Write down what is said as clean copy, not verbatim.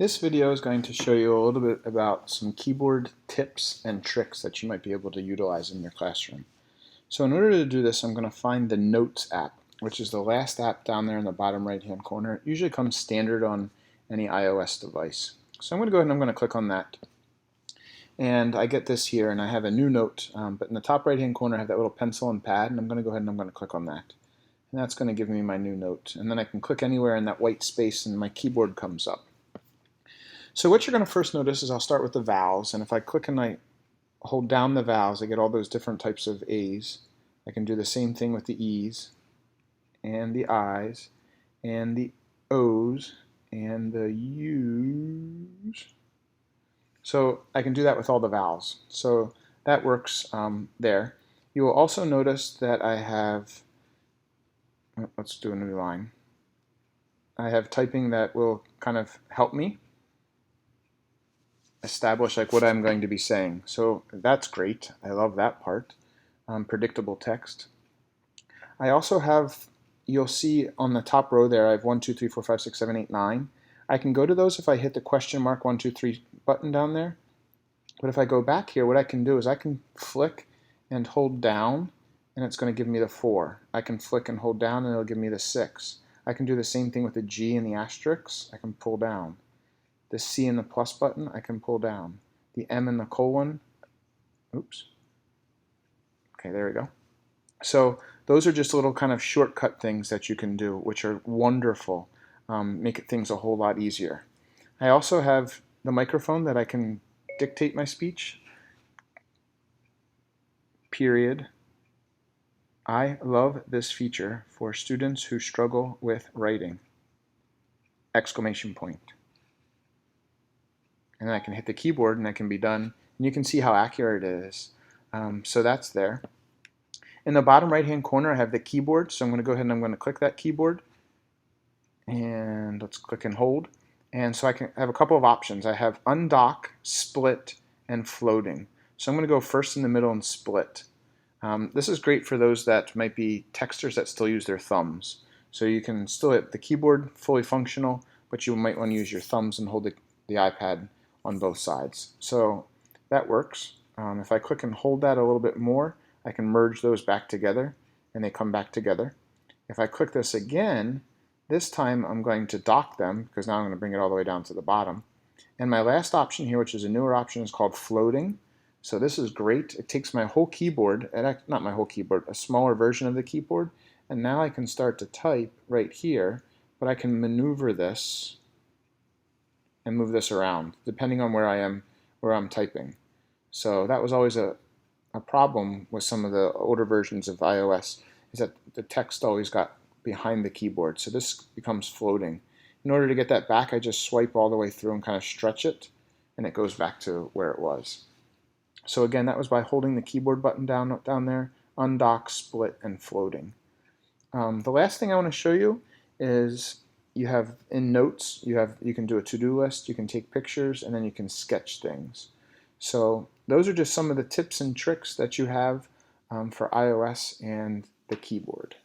This video is going to show you a little bit about some keyboard tips and tricks that you might be able to utilize in your classroom. So in order to do this, I'm going to find the Notes app, which is the last app down there in the bottom right hand corner. It usually comes standard on any iOS device. So I'm going to go ahead and I'm going to click on that. And I get this here, and I have a new note, but in the top right hand corner I have that little pencil and pad, and I'm going to go ahead and I'm going to click on that. And that's going to give me my new note. And then I can click anywhere in that white space and my keyboard comes up. So what you're going to first notice is I'll start with the vowels, and if I click and I hold down the vowels, I get all those different types of A's. I can do the same thing with the E's, and the I's, and the O's, and the U's. So I can do that with all the vowels. So that works there. You will also notice that I have, let's do a new line. I have typing that will kind of help me establish like what I'm going to be saying. So that's great. I love that part. Predictable text. I also have, you'll see on the top row there, I have 1, 2, 3, 4, 5, 6, 7, 8, 9. I can go to those if I hit the question mark 1, 2, 3 button down there. But if I go back here, what I can do is I can flick and hold down, and it's going to give me the 4. I can flick and hold down, and it'll give me the 6. I can do the same thing with the G and the asterisk. I can pull down. The C and the plus button, I can pull down. The M and the colon, oops. Okay, there we go. So those are just little kind of shortcut things that you can do, which are wonderful. Make things a whole lot easier. I also have the microphone that I can dictate my speech. Period. I love this feature for students who struggle with writing. Exclamation point. And then I can hit the keyboard and I can be done. And you can see how accurate it is. So that's there. In the bottom right hand corner I have the keyboard, so I'm going to go ahead and I'm going to click that keyboard. And let's click and hold. And so I have a couple of options. I have undock, split, and floating. So I'm going to go first in the middle and split. This is great for those that might be texters that still use their thumbs. So you can still hit the keyboard fully functional, but you might want to use your thumbs and hold the iPad on both sides. So that works. If I click and hold that a little bit more, I can merge those back together and they come back together. If I click this again, this time I'm going to dock them because now I'm going to bring it all the way down to the bottom. And my last option here, which is a newer option, is called floating. So this is great. It takes my whole keyboard, not my whole keyboard, a smaller version of the keyboard, and now I can start to type right here, but I can maneuver this and move this around depending on where I'm typing. So that was always a problem with some of the older versions of iOS, is that the text always got behind the keyboard. So this becomes floating. In order to get that back, I just swipe all the way through and kind of stretch it, and it goes back to where it was. So again, that was by holding the keyboard button down there, undock, split, and floating. The last thing I want to show you is you have in Notes, you can do a to-do list, you can take pictures, and then you can sketch things. So those are just some of the tips and tricks that you have for iOS and the keyboard.